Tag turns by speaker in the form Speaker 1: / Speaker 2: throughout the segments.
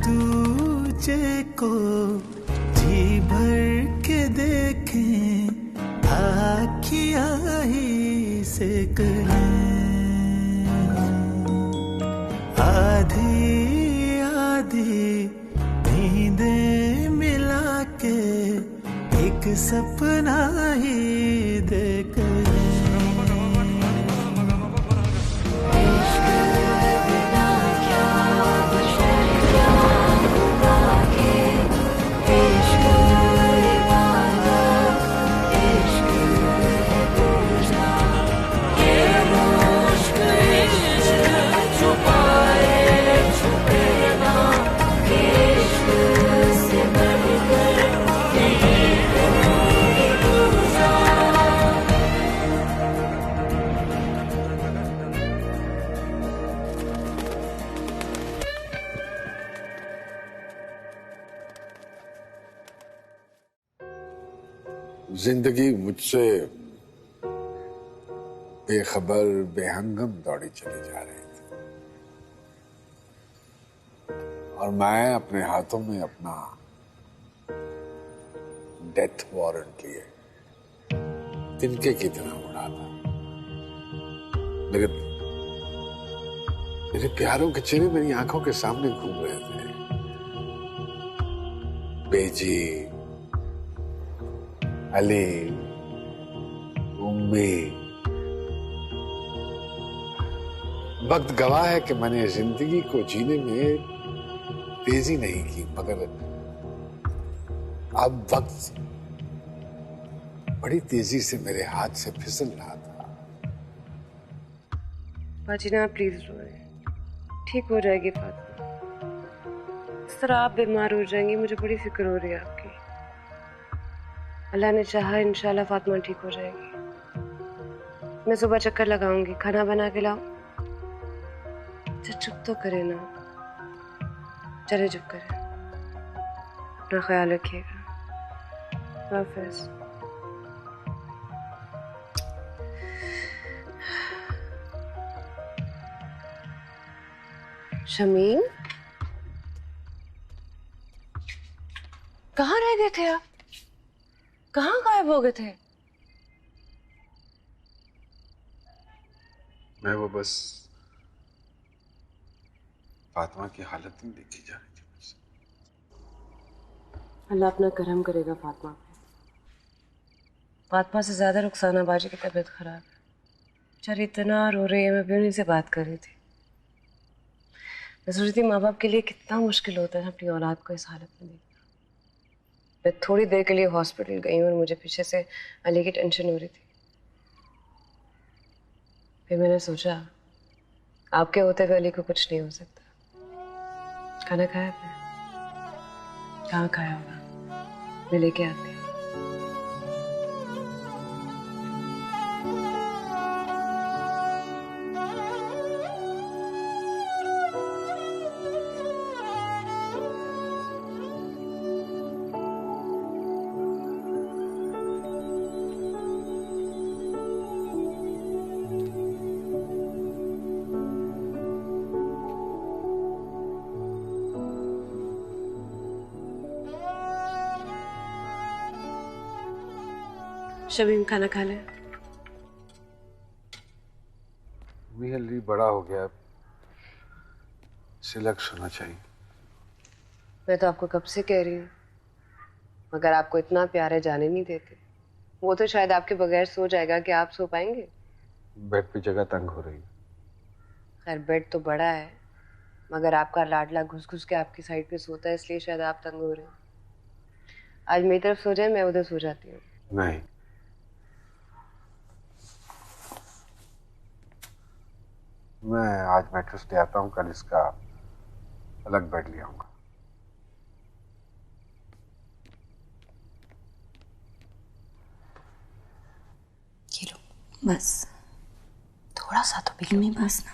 Speaker 1: दूजे को जी भर के देखें, आँखियाँ ही सेक लें। आधी आधी नींदें मिला के एक सपना ही देख लें।
Speaker 2: जिंदगी मुझसे बेखबर बेहंगम दौड़ी चली जा रही थी और मैं अपने हाथों में अपना डेथ वारंट लिए तिनके की तरह उड़ा था। मेरे प्यारों के चेहरे मेरी आंखों के सामने घूम रहे थे। बेजी, अली, उम्मी। वक्त गवाह है कि मैंने जिंदगी को जीने में तेजी नहीं की, मगर अब वक्त बड़ी तेजी से मेरे हाथ से फिसल रहा था।
Speaker 3: बाजीना प्लीज रोए, ठीक हो जाएगी फातिमा। इस तरह आप बीमार हो जाएंगी, मुझे बड़ी फिक्र हो रही है आपकी। अल्लाह ने चाहा इंशाल्लाह फातिमा ठीक हो जाएगी। मैं सुबह चक्कर लगाऊंगी, खाना बना के लाऊं? चुप तो करे ना, चले चुप करे। अपना ख्याल रखिएगा। हाफिज। शमीम, कहाँ रह गए थे आप? कहाँ गायब हो गए थे?
Speaker 2: मैं वो बस फातिमा की हालत नहीं देखी जा रही थी मुझसे।
Speaker 3: अल्लाह अपना करम करेगा फातिमा पे। फातिमा से ज्यादा रुखसाना बाजी की तबीयत खराब है। बेचारी इतना रो रही है, मैं भी उन्हीं से बात कर रही थी। मैं सोच रही थी माँ बाप के लिए कितना मुश्किल होता है अपनी औलाद को इस हालत में देखना। मैं थोड़ी देर के लिए हॉस्पिटल गई और मुझे पीछे से अली की टेंशन हो रही थी। फिर मैंने सोचा आपके होते हुए अली को कुछ नहीं हो सकता। खाना खाया आपने? कहाँ खाया होगा, मैं लेके आती हूँ। शमीम, खाना खा ले।
Speaker 2: अली बड़ा हो गया, सिलक होना चाहिए।
Speaker 3: मैं तो आपको कब से कह रही हूँ, मगर आपको इतना प्यार है, जाने नहीं देते। वो तो शायद आपके बगैर सो जाएगा, कि आप सो पाएंगे?
Speaker 2: बेड पे जगह तंग हो रही है।
Speaker 3: खैर बेड तो बड़ा है, मगर आपका लाडला घुस घुस के आपकी साइड पे सोता है, इसलिए शायद आप तंग हो रहे हैं। आज मेरी तरफ सो जाए, मैं उधर सो जाती हूँ।
Speaker 2: नहीं, मैं आज मैट्रेस ले आता हूँ, कल इसका अलग बेड ले आऊंगा।
Speaker 4: ये लो, बस थोड़ा सा तो पी लो। बस ना,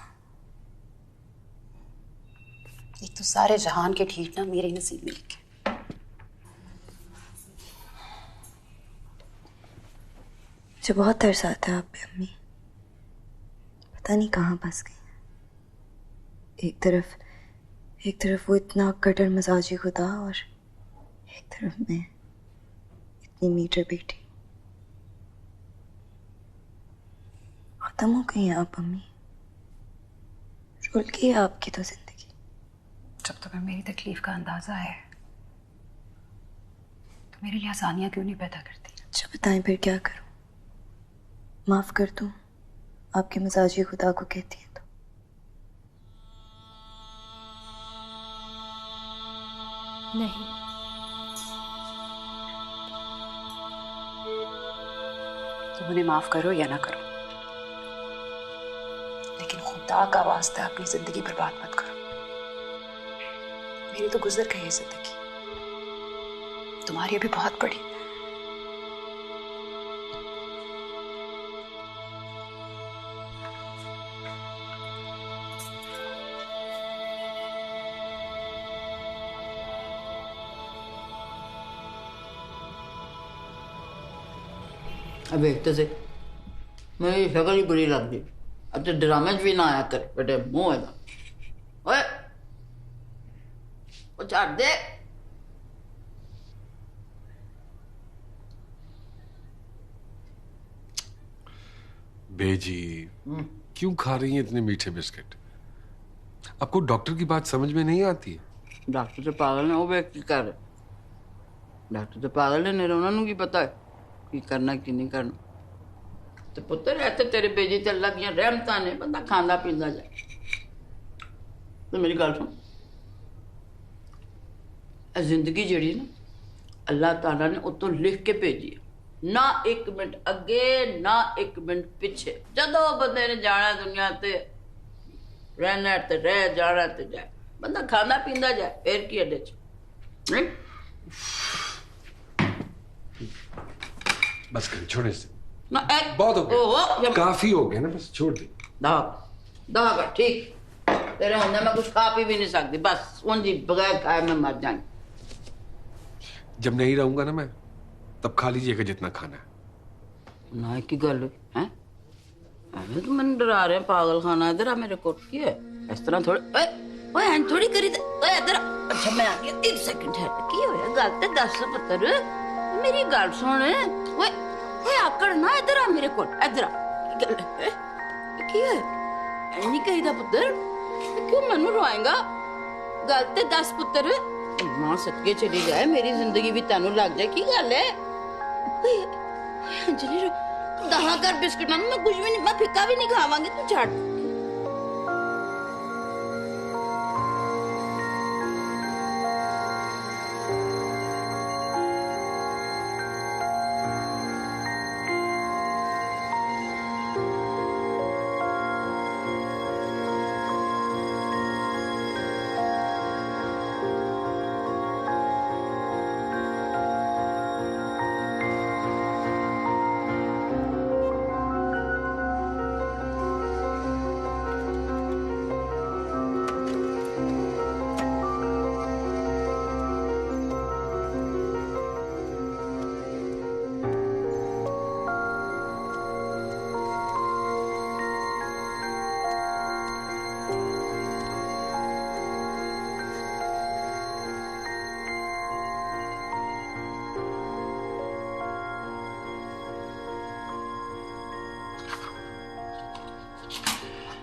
Speaker 4: एक तो सारे जहान के ठीक ना मेरे नसीब में लिखे। मुझे बहुत तरस आता है आप पे अम्मी, पता नहीं कहाँ फंस गई। एक तरफ एक तरफ वो इतना कट्टर मजाजी खुदा और एक तरफ मैं इतनी मीटर बेटी। खत्म हो गई आप अम्मी, रुल गई आपकी तो जिंदगी।
Speaker 5: जब तुम्हें मेरी तकलीफ का अंदाजा है तो मेरे लिए आसानियां क्यों नहीं पैदा करती?
Speaker 4: अच्छा बताएं फिर क्या करूं? माफ कर दूं आपके मजाजी खुदा को कहती है तो?
Speaker 5: नहीं, तुम उन्हें माफ करो या ना करो, लेकिन खुदा का वास्ता अपनी जिंदगी बर्बाद मत करो। मेरी तो गुजर गई है जिंदगी, तुम्हारी अभी बहुत बड़ी।
Speaker 6: अब देखते से मेरी शक्ल ही बुरी लगती। अब तो ड्रामे भी ना आया कर बेटे, मुंह है ओए वो छाड़ दे।
Speaker 2: बेजी क्यों खा रही हैं इतने मीठे बिस्किट? आपको डॉक्टर की बात समझ में नहीं आती है?
Speaker 6: डॉक्टर तो पागल ने, वो व्यक्ति कर डॉक्टर तो पागल ने, नहीं उन्होंने की पता है की करना की नहीं करना। तो पुत्र ऐसे तेरे बेजी ते अल्लाह दियां रहमतां ने, बंदा खांदा पींदा जाए। तो मेरी गल सुन, जिंदगी जड़ी ना अल्लाह ताला ने उतो लिख के भेजी है, ना एक मिनट अगे ना एक मिनट पिछे। जदों बंदे ने जाना दुनिया ते रहना ते रह, जाना ते जाए, बंदा खांदा पींदा जाए, फिर की अड्डे च नहीं।
Speaker 2: बस कर, छोड़ इसे।
Speaker 6: ना एक
Speaker 2: बहुत हो गया, काफी हो गया ना, बस छोड़ दे।
Speaker 6: दवा ठीक, तेरे होने मैं कुछ खा पी भी नहीं सकती, बस उनकी बगैर खाए मैं मर जाऊंगी।
Speaker 2: जब नहीं रहूंगा ना मैं, तब खा लीजिएगा जितना खाना है।
Speaker 6: ना की गल है, अरे तो मैंने डरा रहे पागल खाना। इधर आ मेरे कोट की है इस तरह थोड़ी, ओए ओए एंड थोड़ी करी दे, ओए इधर। अच्छा मैं आ गया, एक सेकंड ठहर, की होया गल ते दस पुत्र, मेरी गल सुन। ओए ओए आकड़ ना, इधर आ मेरे कोट, इधर आ। की गल है, की है नहीं कहीदा पुत्र, क्यों मनु रोएगा? गल ते दस पुत्र, मां सदके चली जाए, मेरी जिंदगी भी तेनू लग जाए, की गल है? अंजलि दहा कर बिस्कुट, मैं कुछ भी नहीं, मैं फिक्का भी नहीं खावांगी, तू छाड़।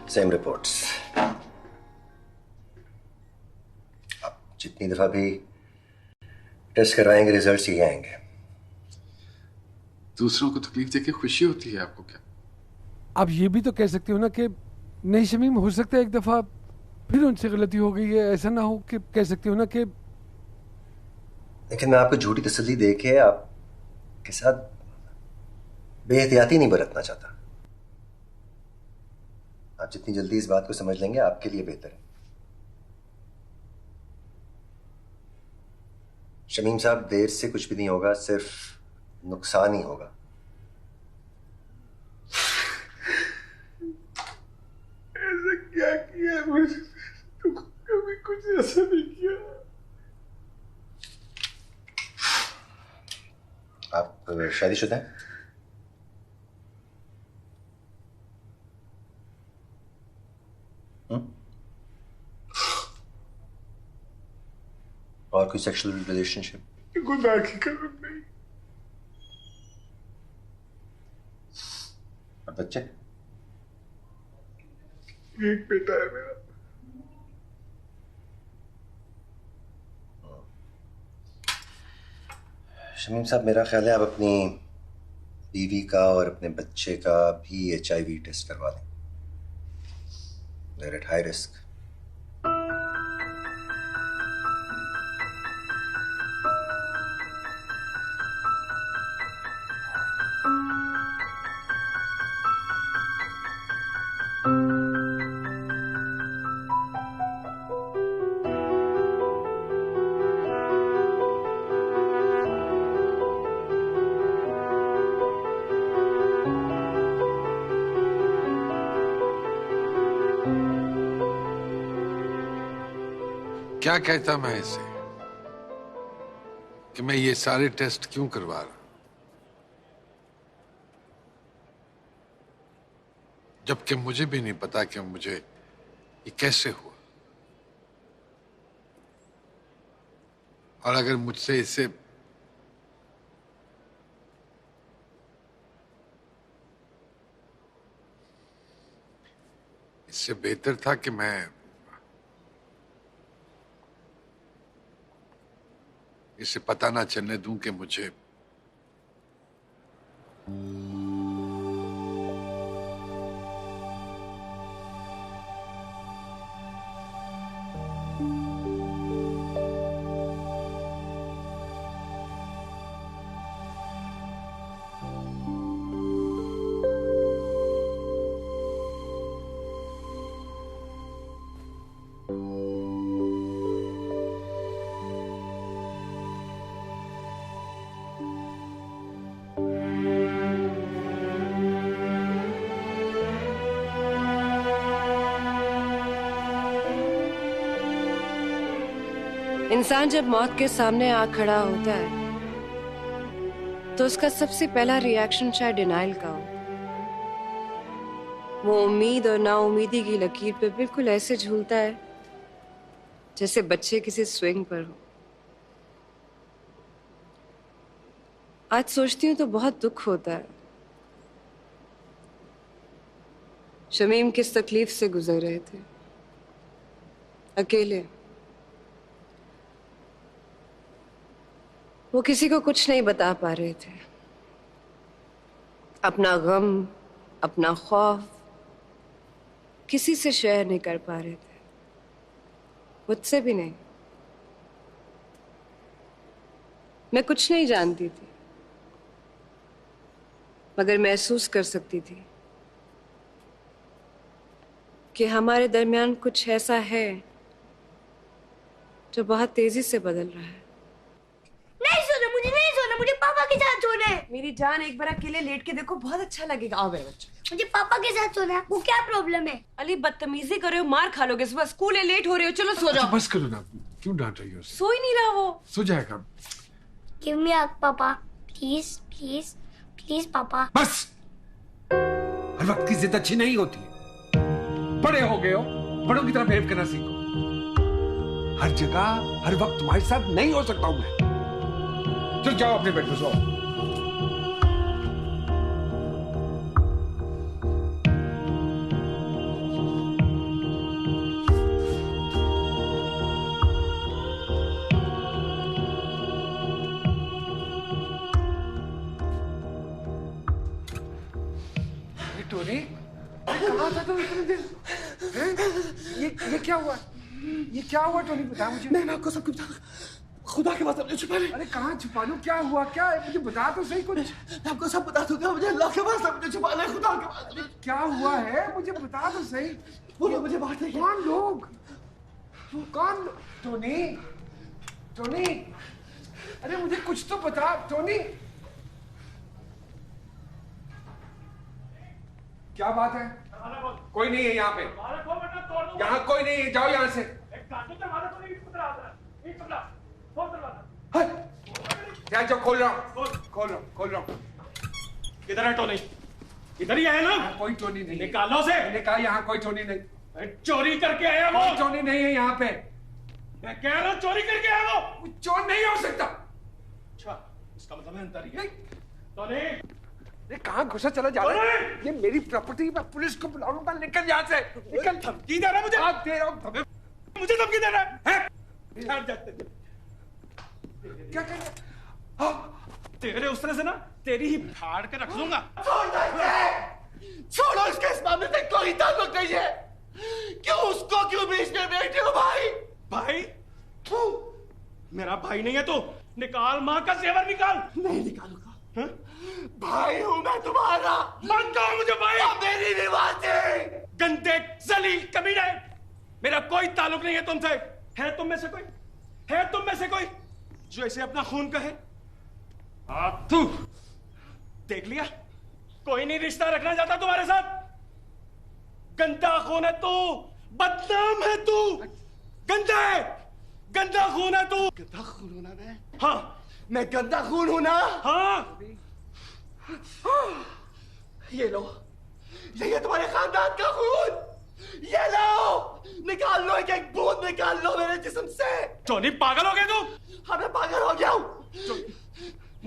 Speaker 7: Same reports. आप जितनी दफा भी टेस्ट करवाएंगे रिजल्ट्स यही आएंगे।
Speaker 2: दूसरों को तकलीफ देके खुशी होती है आपको क्या?
Speaker 8: आप ये भी तो कह सकते हो ना कि नहीं शमीम, हो सकता है एक दफा फिर उनसे गलती हो गई है, ऐसा ना हो कि कह सकते हो ना कि।
Speaker 7: लेकिन मैं आपको झूठी तसल्ली देके आपके साथ बेहतियाती नहीं बरतना चाहता। आप जितनी जल्दी इस बात को समझ लेंगे आपके लिए बेहतर है। शमीम साहब, देर से कुछ भी नहीं होगा, सिर्फ नुकसान ही होगा।
Speaker 2: ऐसा क्या किया मुझे? तो कभी कुछ ऐसा नहीं किया।
Speaker 7: आप शादीशुदा हैं? और कोई सेक्सुअल रिलेशनशिप?
Speaker 2: गुनाह की कसम नहीं।
Speaker 7: और बच्चे?
Speaker 2: एक बेटा है मेरा।
Speaker 7: शमीम साहब, मेरा ख्याल है आप अपनी बीवी का और अपने बच्चे का भी HIV टेस्ट करवा लें। They're at high risk.
Speaker 2: क्या कहता मैं इसे कि मैं ये सारे टेस्ट क्यों करवा रहा, जबकि मुझे भी नहीं पता कि मुझे ये कैसे हुआ, और अगर मुझसे इससे बेहतर था कि मैं इसे पता ना चलने दूं कि मुझे
Speaker 3: इंसान जब मौत के सामने आ खड़ा होता है तो उसका सबसे पहला रिएक्शन शायद डिनाइल का हो। वो उम्मीद और नाउमीदी की लकीर पे बिल्कुल ऐसे झूलता है जैसे बच्चे किसी स्विंग पर हो। आज सोचती हूँ तो बहुत दुख होता है शमीम किस तकलीफ से गुजर रहे थे, अकेले। वो किसी को कुछ नहीं बता पा रहे थे, अपना गम, अपना खौफ किसी से शेयर नहीं कर पा रहे थे, मुझसे भी नहीं। मैं कुछ नहीं जानती थी, मगर महसूस कर सकती थी कि हमारे दरमियान कुछ ऐसा है जो बहुत तेजी से बदल रहा है।
Speaker 9: नहीं सोना, मुझे पापा के साथ सोना है।
Speaker 3: मेरी जान, एक बार अकेले लेट के देखो, बहुत अच्छा लगेगा। आओ मेरे बच्चे,
Speaker 9: मुझे पापा के साथ सोना है। वो क्या प्रॉब्लम है?
Speaker 3: अली बदतमीजी कर रहे हो, मार खा लोगे, सुबह स्कूल है, लेट हो रहे हो। चलो सो जाओ।
Speaker 2: बस करो ना, क्यों डांट रही हो?
Speaker 3: सो ही नहीं रहा वो।
Speaker 2: सो जाएगा।
Speaker 9: गिव मी हग पापा, प्लीज प्लीज प्लीज पापा।
Speaker 8: बस, हर वक्त की जिद अच्छी नहीं होती। बड़े हो गए हो, बड़ों की तरह बिहेव करना सीखो। हर जगह हर वक्त तुम्हारे साथ नहीं हो सकता हूं मैं। चल जाओ अपने बेड में सो। टोनी, कहाँ था तुम इतने दिन? ये क्या हुआ? ये क्या हुआ टोनी, बता मुझे।
Speaker 10: मैं आपको सब कुछ बता, खुदा के पास अपने छुपा ले।
Speaker 8: अरे कहाँ छुपा लूं? क्या हुआ? क्या है? मुझे बता तो सही कुछ।
Speaker 10: मैं आपको सब बता दूंगा, मुझे अल्लाह के पास अपने छुपा ले, खुदा के पास।
Speaker 8: क्या हुआ है? मुझे बता तो सही।
Speaker 10: वो लोग मुझे बांट देंगे।
Speaker 8: कौन लोग? वो कौन? टोनी, टोनी, अरे मुझे कुछ तो बता टोनी। क्या बात है? कोई नहीं है यहाँ पे। यहाँ कोई नहीं है, जाओ यहाँ से। जाओ, खोल रहा हूँ।
Speaker 11: किधर है टोनी? इधर ही है ना?
Speaker 8: कोई टोनी नहीं।
Speaker 11: निकालो से।
Speaker 8: मैंने कहा यहाँ कोई टोनी नहीं।
Speaker 11: चोरी करके आया वो।
Speaker 8: कोई टोनी नहीं है यहाँ पे।
Speaker 11: मैं कह रहा हूं चोरी करके आया वो
Speaker 8: चोर नहीं हो सकता।
Speaker 11: अच्छा, इसका मतलब है अंतर ही है। टोनी,
Speaker 8: ये कहाँ घुसा चला जा रहा है? ये मेरी प्रॉपर्टी, मैं पुलिस को बुला लूंगा। निकल यहाँ से, निकल।
Speaker 11: धमकी दे रहा मुझे?
Speaker 8: हाँ, दे रहा हूँ।
Speaker 11: मुझे धमकी दे रहा है? ठहर जा।
Speaker 8: क्या कर रहा है?
Speaker 11: तेरे उस तरह से ना तेरी ही फाड़ के रख दूंगा।
Speaker 10: छोड़ो, इसके इस मामले से कोई ताल्लुक नहीं है। क्यों उसको क्यों बीच में बैठे हो भाई?
Speaker 11: भाई? मेरा भाई नहीं है तू। निकाल माँ का जेवर निकाल।
Speaker 10: नहीं निकालूंगा। भाई हूं मैं तुम्हारा।
Speaker 11: मत कहो मुझे भाई।
Speaker 10: मेरी भी बात है।
Speaker 11: गंदे जलील कमीने, मेरा कोई ताल्लुक नहीं है तुमसे। है तुम में से कोई, है तुम में से कोई जो इसे अपना खून कहे? तू देख लिया, कोई नहीं रिश्ता रखना चाहता तुम्हारे साथ। गंदा खून है तू, बदनाम है तू, गंदा है, गंदा खून है तू।
Speaker 10: गंदा खून होना मैं?
Speaker 11: हाँ,
Speaker 10: मैं गंदा खून हूं ना?
Speaker 11: हाँ।
Speaker 10: ये लो, ये तुम्हारे खानदान का खून। ये लो, निकाल लो, एक एक बूंद निकाल लो मेरे जिस्म से।
Speaker 11: टोनी, पागल हो गया तू?
Speaker 10: हाँ, मैं पागल हो गया हूँ।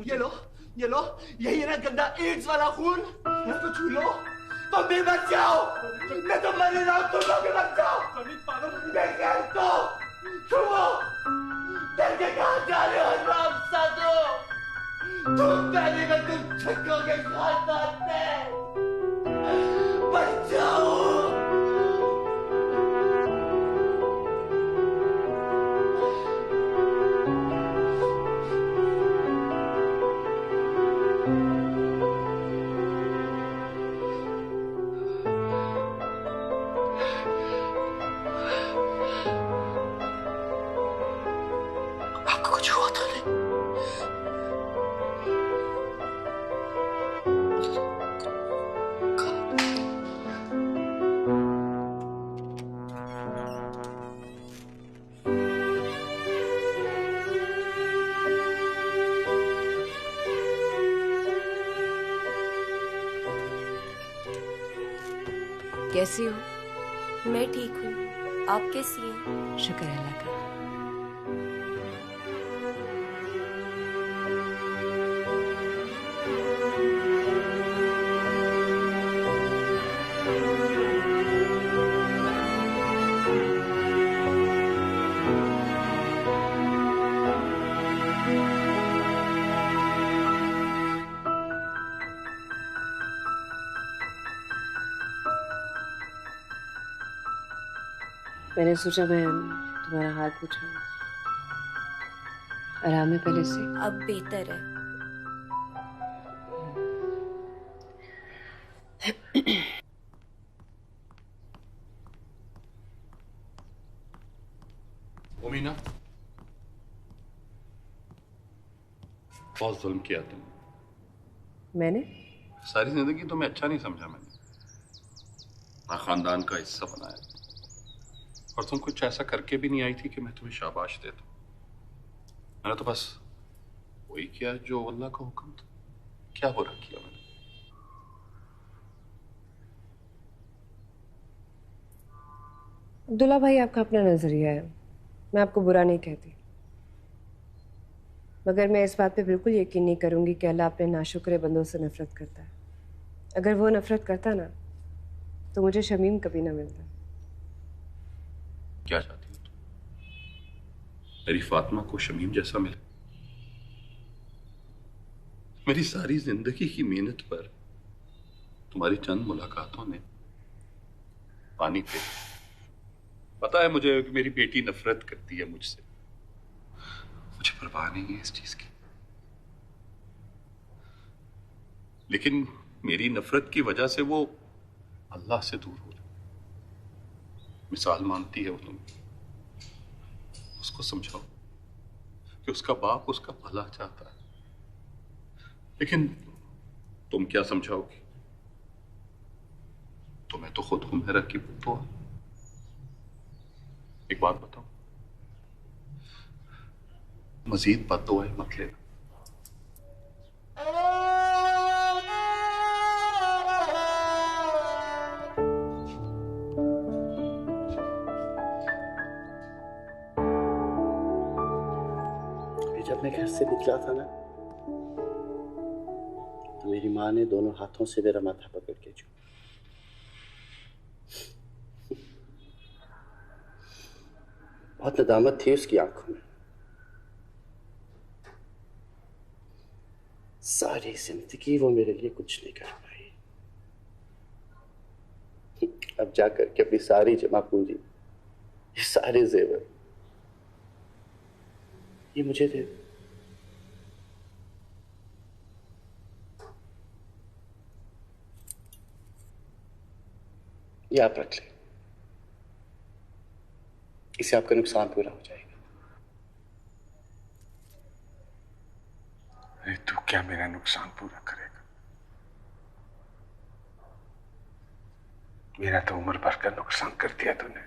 Speaker 10: ये लो, ये लो, यही है ना गंदा एड्स वाला खून। इसको छू लो, तुम भी बच जाओ। मैं तो मर रहा हूँ, तुम लोग भी बच जाओ। तो छुओ, डर के कहाँ जा रहे हो राम साधो? तुम पहले में तुम छक्कोगे खानदान में। बच जाओ।
Speaker 3: कैसी हो?
Speaker 12: मैं ठीक हूँ, आप कैसी हैं?
Speaker 3: शुक्र है अल्लाह का। मैंने सोचा मैं तुम्हारा हाल पूछूं। आराम है पहले से?
Speaker 12: अब बेहतर है।
Speaker 13: उमीना, बहुत जुल्म किया तुमने।
Speaker 3: मैंने?
Speaker 13: सारी जिंदगी तुम्हें अच्छा नहीं समझा मैंने। खानदान का हिस्सा बनाया और तुम कुछ ऐसा करके भी नहीं आई थी कि मैं तुम्हें शाबाश दे दूं। मैंने तो बस वही किया जो अल्लाह का हुक्म था। क्या बुरा किया मैंने?
Speaker 3: अब्दुल्ला भाई, आपका अपना नजरिया है, मैं आपको बुरा नहीं कहती, मगर मैं इस बात पे बिल्कुल यकीन नहीं करूंगी कि अल्लाह अपने नाशुक्रे बंदों से नफरत करता है। अगर वो नफरत करता ना तो मुझे शमीम कभी ना मिलता।
Speaker 13: क्या चाहती हो तुम? मेरी फातिमा को शमीम जैसा मिले? मेरी सारी जिंदगी की मेहनत पर तुम्हारी चंद मुलाकातों ने पानी फेर। पता है मुझे कि मेरी बेटी नफरत करती है मुझसे, मुझे परवाह नहीं है इस चीज की, लेकिन मेरी नफरत की वजह से वो अल्लाह से दूर हो रही। मिसाल मानती है वो तुम्हें। उसको समझाओ कि उसका बाप उसका भला चाहता है, लेकिन तुम क्या समझाओगी? तुम्हें तो खुद हुमैरा की पुतो है। एक बात बताओ, मजीद बद्दुआएं मत लेना।
Speaker 14: जब मैं घर से निकला था ना, तो मेरी माँ ने दोनों हाथों से मेरा माथा पकड़ के चूमा। बहुत नदामत थी उसकी आंखों में। सारी जिंदगी वो मेरे लिए कुछ नहीं कर पाई। अब जाकर के अपनी सारी जमा पूंजी, ये सारे जेवर, ये मुझे दे। ये आप रख लें, इससे आपका नुकसान पूरा हो जाएगा।
Speaker 2: अरे तू क्या मेरा नुकसान पूरा करेगा? मेरा तो उम्र भर का नुकसान कर दिया तूने।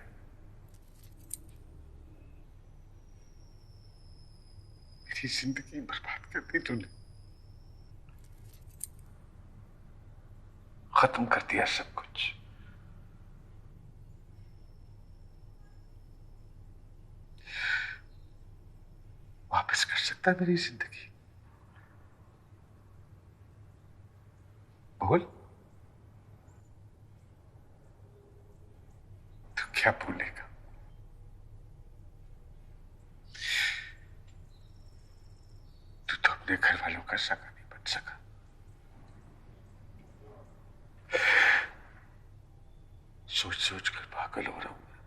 Speaker 2: मेरी जिंदगी बर्बाद कर दी तूने, खत्म कर दिया सब कुछ। वापस कर सकता है मेरी जिंदगी? बोल, तू क्या भूलेगा? तू तो अपने घर वालों का सगा नहीं बन सका। सोच सोच कर पागल हो रहा हूं मैं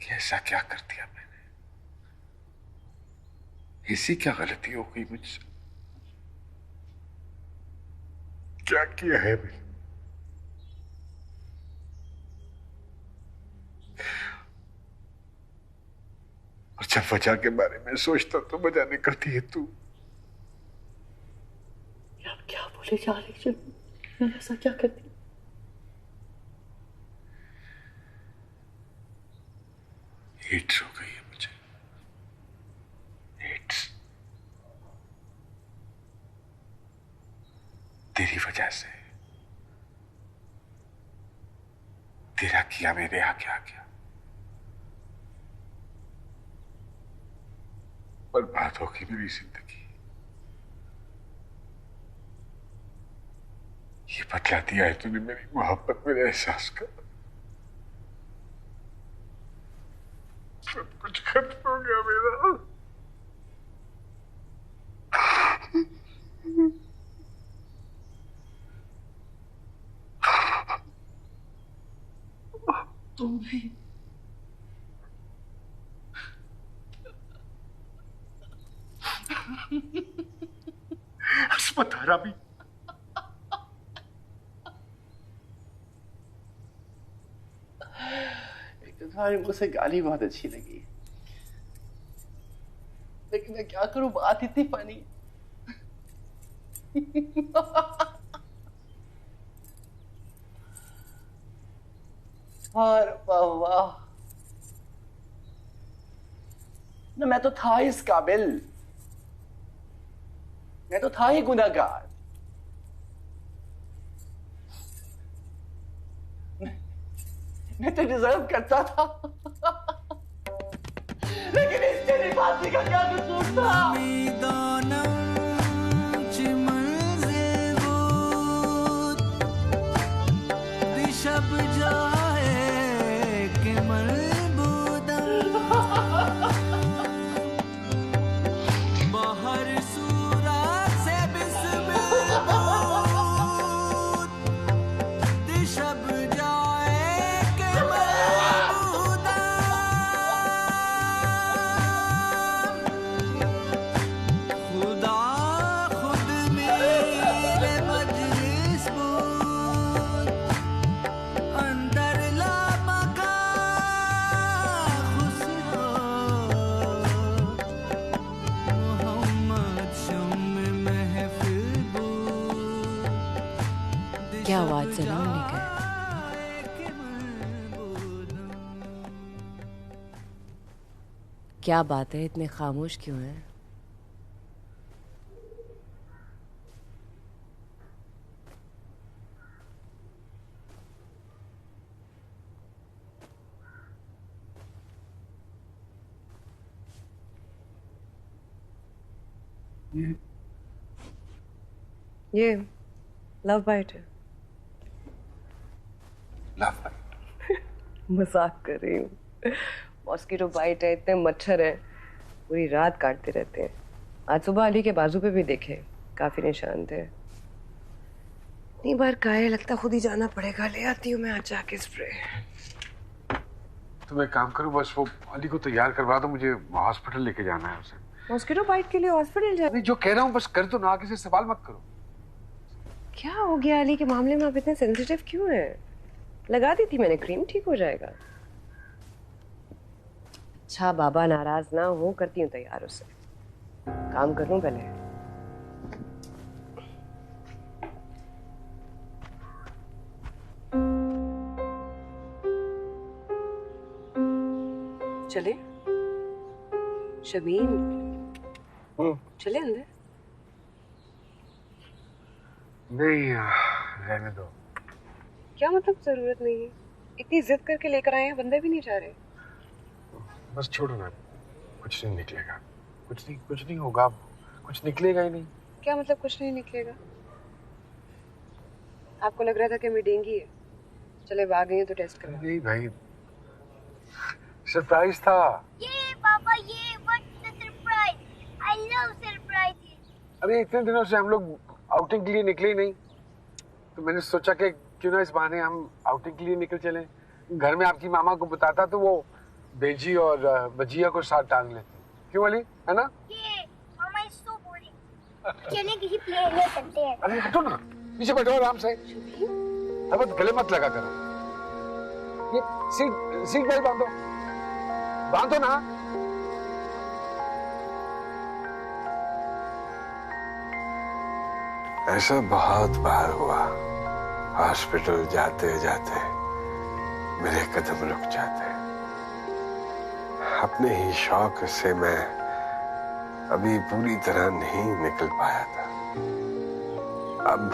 Speaker 2: कि ऐसा क्या कर दिया मैंने, ऐसी क्या गलती हो गई मुझसे? क्या किया है मैंने? और जब वजह के बारे में सोचता तो मजा निकलती है तू।
Speaker 14: आप क्या बोले जा रही? मैंने ऐसा क्या कर दिया?
Speaker 2: एड्स हो गई है मुझे, एड्स। तेरी वजह से। तेरा किया मेरे आगे आ गया, बर्बाद होगी मेरी जिंदगी। ये बतला दिया है तूने मेरी मोहब्बत, मेरे एहसास का। सब कुछ खत्म हो गया मेरा।
Speaker 14: तुम भी
Speaker 2: अस्पताल भी
Speaker 14: तुम्हारी मुझसे गाली बहुत अच्छी लगी, लेकिन मैं क्या करूं, बात इतनी फनी। और वाह, ना मैं तो था इस काबिल, मैं तो था ही गुनहगार। मैं तो डिजर्व करता था, लेकिन इस तेरी बात का क्या कसूर था?
Speaker 1: शब जाए कि बाहर सूरा से शब जाए कि खुदा खुद मेरे मजलिस अंदर ला मका खुसरो मोहम्मद शम्म महफिल
Speaker 3: क्या आवाज से ना लेकर क्या बात है, इतने खामोश क्यों हैं? ये लव बाइट है।
Speaker 2: Love bite?
Speaker 3: मजाक कर रही हूँ। मॉस्किटो बाइट है, इतने मच्छर है, पूरी रात काटते रहते हैं। आज सुबह अली के बाजू पे भी देखे, काफी निशान थे। इतनी बार काहे लगता खुद ही जाना पड़ेगा। ले आती हूँ मैं आज जाके स्प्रे।
Speaker 2: तो मैं काम करूँ, बस वो अली को तैयार करवा दो, मुझे हॉस्पिटल लेके जाना है उसे।
Speaker 3: मॉस्किटो बाइट के लिए हॉस्पिटल जा?
Speaker 2: नहीं, जो कह रहा हूँ बस कर दो ना, किसी से सवाल मत करो।
Speaker 3: क्या हो गया अली के मामले में? आप इतने सेंसिटिव क्यों हैं? लगा दी थी मैंने क्रीम, ठीक हो जाएगा। अच्छा बाबा नाराज ना हो, करती हूँ तैयार उसे। काम कर लूं पहले। चले शमीम, चले अंदर।
Speaker 2: नहीं, रहने दो।
Speaker 3: क्या मतलब जरूरत नहीं है? इतनी जिद करके लेकर आए हैं, बंदे भी नहीं जा रहे।
Speaker 2: बस छोड़ो ना, कुछ नहीं निकलेगा। कुछ नहीं होगा, कुछ निकलेगा ही नहीं।
Speaker 3: क्या मतलब कुछ नहीं निकलेगा? आपको लग रहा था कि मैं डेंगी है? चले आ गई तो टेस्ट करा।
Speaker 2: नहीं भाई, सरप्राइज था।
Speaker 9: ये पापा, ये what's the surprise? I love surprises.
Speaker 2: अरे इतने दिनों से हम लोग आउटिंग के लिए निकले ही नहीं, तो मैंने सोचा कि क्यों ना इस बहाने हम आउटिंग के लिए निकल चले। घर में आपकी मामा को बताता तो वो बेजी और बजिया को साथ टांग लेते। क्यों अली, है ना?
Speaker 9: ये मामा इज सो बोरिंग। चलिए किसी प्ले में चलते हैं।
Speaker 2: अरे हटो ना, पीछे बैठो आराम से। अब गले मत लगा करो। ये सीट बेल्ट बांधो ना। ऐसा बहुत बार हुआ, हॉस्पिटल जाते जाते मेरे कदम रुक जाते। अपने ही शौक से मैं अभी पूरी तरह नहीं निकल पाया था। अब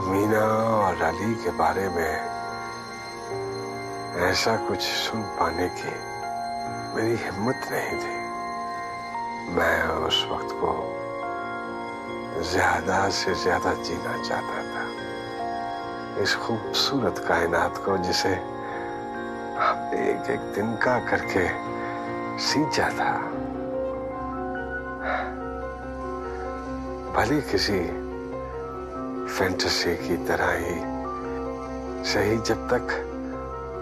Speaker 2: मीना और अली के बारे में ऐसा कुछ सुन पाने की मेरी हिम्मत नहीं थी। मैं उस वक्त को ज्यादा से ज्यादा जीना चाहता था, इस खूबसूरत कायनात को जिसे एक एक दिन का करके सींचा था। भले किसी फैंटेसी की तरह ही सही, जब तक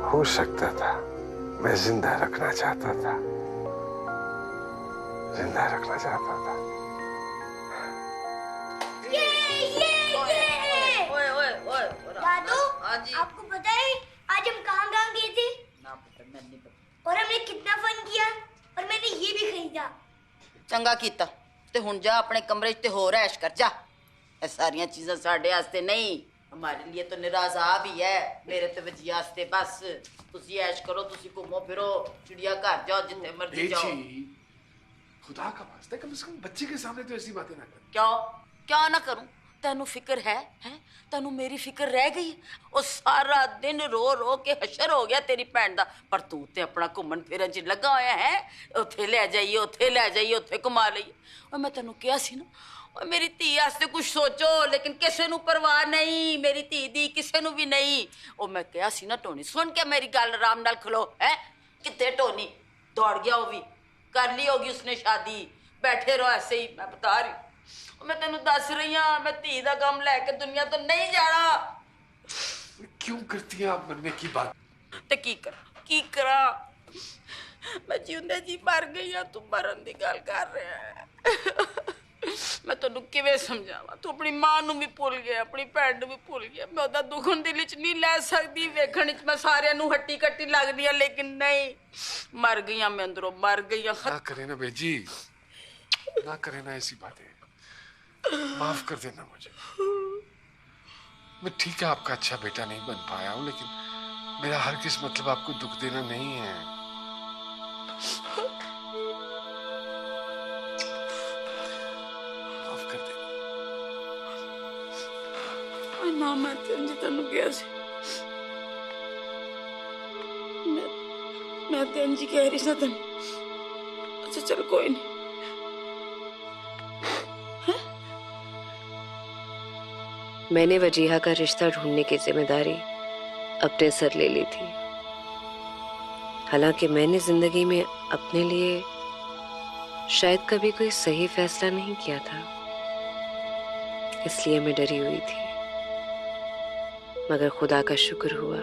Speaker 2: हो सकता था मैं जिंदा रखना चाहता था, जिंदा रखना चाहता था।
Speaker 9: दादू, आपको पता है आज हम कहाँ गए थे? और हमने कितना फन किया, और मैंने ये भी खरीदा।
Speaker 6: चंगा कीता ते हुन जा अपने कमरे च ते होर ऐश कर जा। ये सारियां चीज़ां साडे वास्ते नहीं, हमारे लिए तो निराशा भी है, मेरे ते वजिया वास्ते। बस तुसी ऐश करो, तुसी घूमो फिरो, चिड़िया घर जाओ, जितने मर्जी जाओ।
Speaker 2: खुदा का वास्ता कम से कम बच्चे के सामने तो ऐसी बातें ना कर।
Speaker 6: क्या ना करूं? तेनू फिक्र है? तेनू मेरी फिक्र रह गई? वो सारा दिन रो रो के हशर हो गया तेरी भैन दा, पर तू ते अपना घूमन फिरन च लगा होया है। उत्थे ले जाइए, उत्थे ले जाइए, उत्थे घुमा लईए। और मैं तेनू कहा सी ना, और मेरी धी वास्ते कुछ सोचो, लेकिन किसे नू परवाह नहीं, मेरी धी दी किसे नू भी नहीं। और मैं कहा सी ना टोनी, सुन के मेरी गल आराम नाल खलो। है कितने टोनी दौड़ गया, वो भी कर ली होगी उसने शादी। बैठे रहो ऐसे ही, मैं बता रही। मैं तेनू दस रही हूं, मैं धी दा गम लैके दुनिया तो नहीं जाना।
Speaker 2: क्यों करती है आप मरने की बात?
Speaker 6: ते की करा? मैं जिंदे जी मर गई हां, तू मरन दी गल कर रहा है। मैं तेनू किवें समझावां? तू अपनी मां नू भी भुल गया, अपनी भैन नू भी भुल गया। मैं ओदा दुख दिल च नहीं लै सकदी। वेखण च मैं सारियां नू हट्टी कट्टी लगदी हां, लेकिन नहीं, मर गई हां मैं अंदरों, मर गई हां।
Speaker 2: ना करे ना बेजी, ना करे ना ऐसी बातें। माफ कर देना मुझे। मैं ठीक है आपका अच्छा बेटा नहीं बन पाया हूं, लेकिन मेरा हर किस मतलब आपको दुख देना नहीं है। माफ कर देना।
Speaker 6: ना मैं तेन गया सी, मैं तेन जी कह रही सा तेन। अच्छा चल कोई नहीं,
Speaker 3: मैंने वजीहा का रिश्ता ढूंढने की जिम्मेदारी अपने सर ले ली थी। हालांकि मैंने जिंदगी में अपने लिए शायद कभी कोई सही फैसला नहीं किया था, इसलिए मैं डरी हुई थी। मगर खुदा का शुक्र हुआ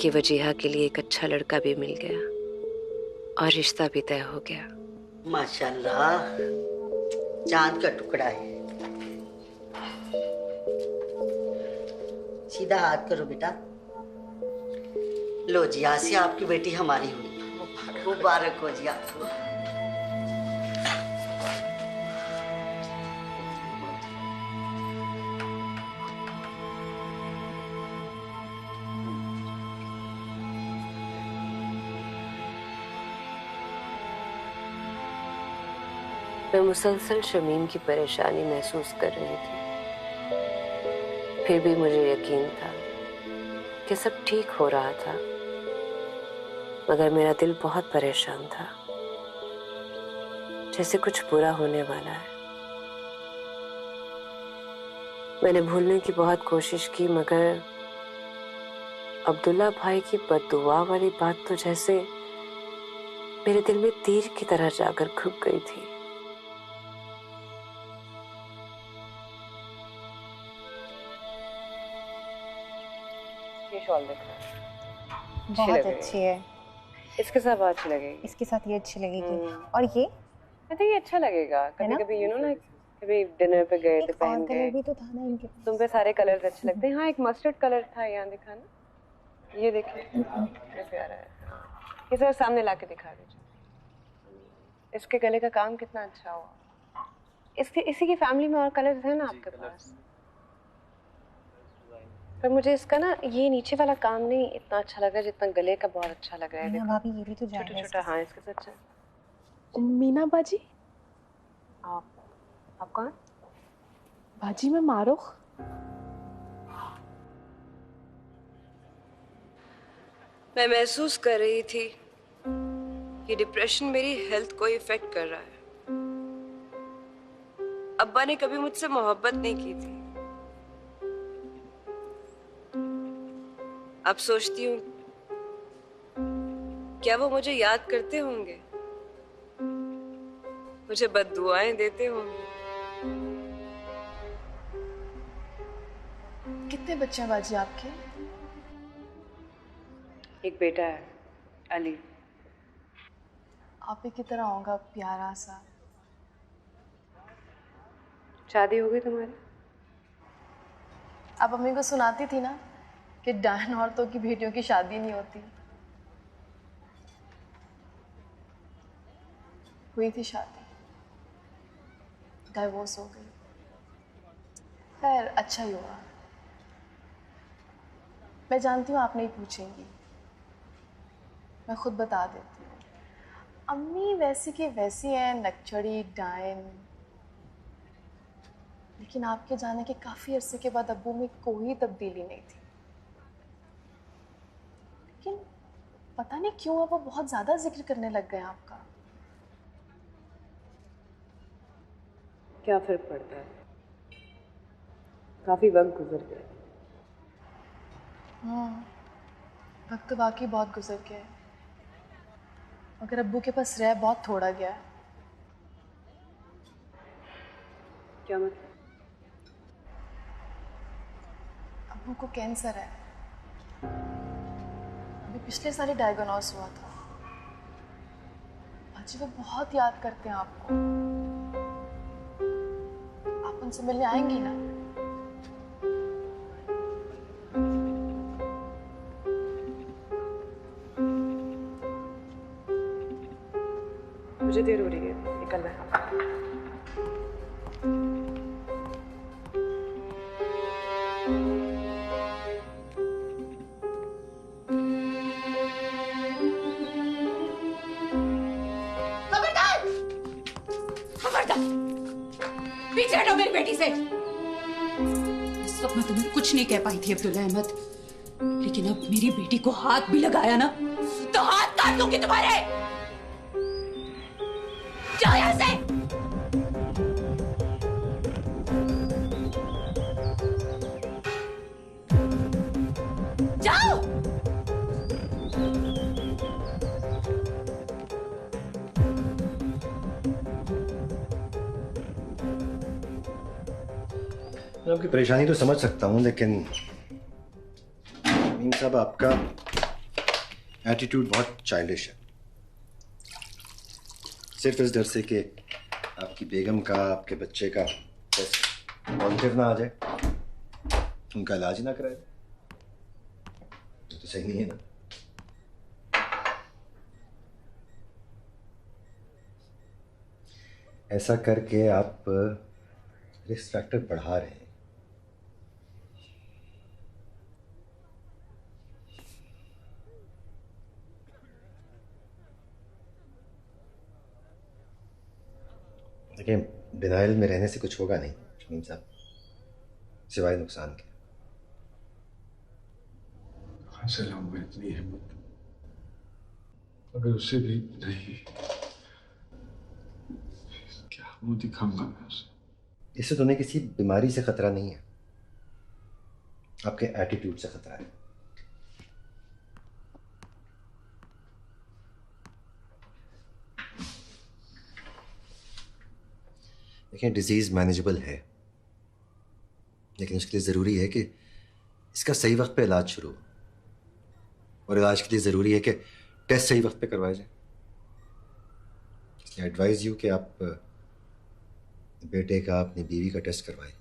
Speaker 3: कि वजीहा के लिए एक अच्छा लड़का भी मिल गया और रिश्ता भी तय हो गया।
Speaker 15: माशाल्लाह, चांद का टुकड़ा है। सीधा हाथ करो बेटा। लो जी, आज से आपकी बेटी हमारी हुई। मुबारक हो जी आपको।
Speaker 3: मैं मुसलसल शमीम की परेशानी महसूस कर रही थी। फिर भी मुझे यकीन था कि सब ठीक हो रहा था, मगर मेरा दिल बहुत परेशान था, जैसे कुछ बुरा होने वाला है। मैंने भूलने की बहुत कोशिश की, मगर अब्दुल्ला भाई की बद्दुआ वाली बात तो जैसे मेरे दिल में तीर की तरह जाकर घुस गई थी। शॉल देखो,
Speaker 16: बहुत अच्छी है।
Speaker 3: इसके साथ बहुत अच्छी लगेगी।
Speaker 16: इसके साथ ये अच्छी लगेगी। और ये
Speaker 3: मैं think ये अच्छा लगेगा। कभी कभी यू नो ना, कभी डिनर पे गए तो पहन के।
Speaker 16: कलर भी तो था ना इनके।
Speaker 3: तुम पे सारे कलर्स अच्छे लगते हैं। हाँ, एक मस्टर्ड कलर था, यहाँ दिखा ना, ये देखिए कितना प्यारा है। ये सर सामने ला के दिखा दीजिए। इसके गले का काम कितना अच्छा हुआ। इसके इसी की फैमिली में और कलर्स हैं ना आपके पास? पर मुझे इसका ना ये नीचे वाला काम नहीं इतना अच्छा लग रहा है जितना गले का बहुत अच्छा लग रहा है। देखो
Speaker 16: भाभी, ये भी तो
Speaker 3: छोटा छोटा। हाँ, इसके साथ अच्छा।
Speaker 17: मीना बाजी,
Speaker 3: आप कौन?
Speaker 17: बाजी मैं मारूख।
Speaker 3: मैं महसूस कर रही थी कि डिप्रेशन मेरी हेल्थ को इफेक्ट कर रहा है। अब्बा ने कभी मुझसे मोहब्बत नहीं की थी। अब सोचती हूँ, क्या वो मुझे याद करते होंगे, मुझे बद्दुआएं देते होंगे?
Speaker 17: कितने बच्चे हैं बाजी आपके?
Speaker 3: एक बेटा है, अली।
Speaker 17: आप ही की तरह होगा, प्यारा सा।
Speaker 3: शादी हो गई तुम्हारी?
Speaker 17: आप अम्मी को सुनाती थी ना कि डायन औरतों की बेटियों की शादी नहीं होती। हुई थी शादी, डाइवोर्स हो गई। खैर, अच्छा ही हुआ। मैं जानती हूँ आप नहीं पूछेंगी, मैं खुद बता देती हूँ। अम्मी वैसी की वैसी हैं, नक्चड़ी, डायन। लेकिन आपके जाने के काफ़ी अरसे के बाद अब्बू में कोई तब्दीली नहीं थी। लेकिन पता नहीं क्यों अब वो बहुत ज़्यादा जिक्र करने लग गए आपका।
Speaker 3: क्या फर्क पड़ता है, काफ़ी वक्त गुजर गया।
Speaker 17: वक्त तो वाकई बहुत गुजर गया है, मगर अब्बू के पास रह बहुत थोड़ा गया है।
Speaker 3: क्या मतलब?
Speaker 17: अब्बू को कैंसर है, अभी पिछले साल डायग्नोस हुआ था। बाजी वो बहुत याद करते हैं आपको। आप उनसे मिलने आएंगी ना?
Speaker 3: मुझे देर हो रही है, निकलना है।
Speaker 5: पीछे हटो मेरी बेटी से। इस वक्त मैं तुम्हें कुछ नहीं कह पाई थी अब्दुल्ला अहमद, लेकिन अब मेरी बेटी को हाथ भी लगाया ना तो हाथ काट दूंगी तुम्हारे। जाओ यहाँ से।
Speaker 7: आपकी परेशानी तो समझ सकता हूं, लेकिन मीम साहब आपका एटीट्यूड बहुत चाइल्डिश है। सिर्फ इस डर से कि आपकी बेगम का, आपके बच्चे का टेस्ट पॉजिटिव ना आ जाए, उनका इलाज ही ना कराए, तो सही नहीं है ना। ऐसा करके आप रिस्क फैक्टर बढ़ा रहे हैं। देखिए, डिनाइल में रहने से कुछ होगा नहीं शमीम साहब, सिवाय नुकसान के।
Speaker 8: में इतनी हिम्मत अगर उससे भी नहीं, क्या मुंह दिखाऊंगा मैं उसे?
Speaker 7: इससे तुम्हें किसी बीमारी से खतरा नहीं है, आपके एटीट्यूड से खतरा है। देखिए, डिजीज मैनेजेबल है, लेकिन उसके लिए ज़रूरी है कि इसका सही वक्त पे इलाज शुरू हो, और इलाज के लिए ज़रूरी है कि टेस्ट सही वक्त पे करवाए जाए। इसलिए एडवाइज यू कि आप बेटे का, अपनी बीवी का टेस्ट करवाएं।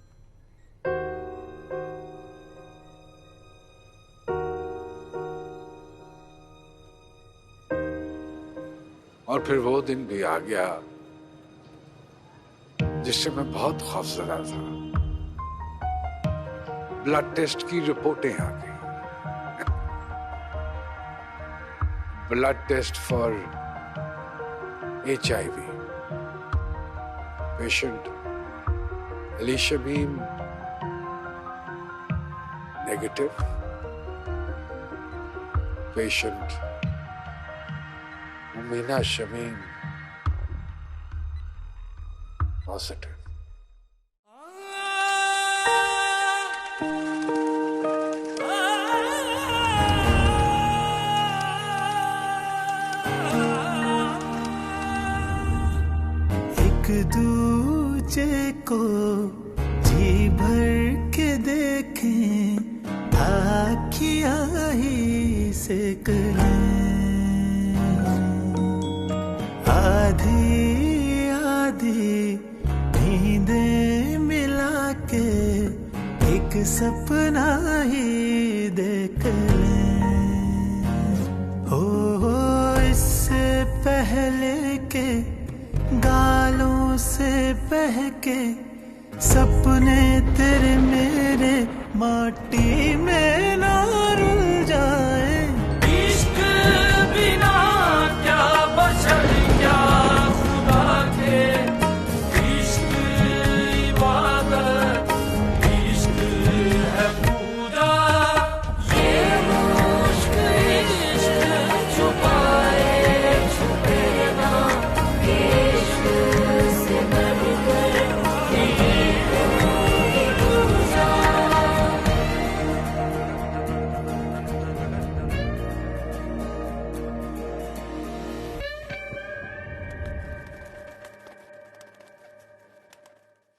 Speaker 8: और फिर वो दिन भी आ गया जिससे मैं बहुत खौफजदा था। ब्लड टेस्ट की रिपोर्टें आ गई। Blood test for HIV, patient Ali Shamim negative, patient Umina Shamim positive.
Speaker 1: एक दूजे को जी भर के देखें, आँखियाँ ही से करें, आधी आधी नींदें मिला के एक सपना ही देख लें। हो इससे पहले के गालों से बहके सपने तेरे मेरे माटी में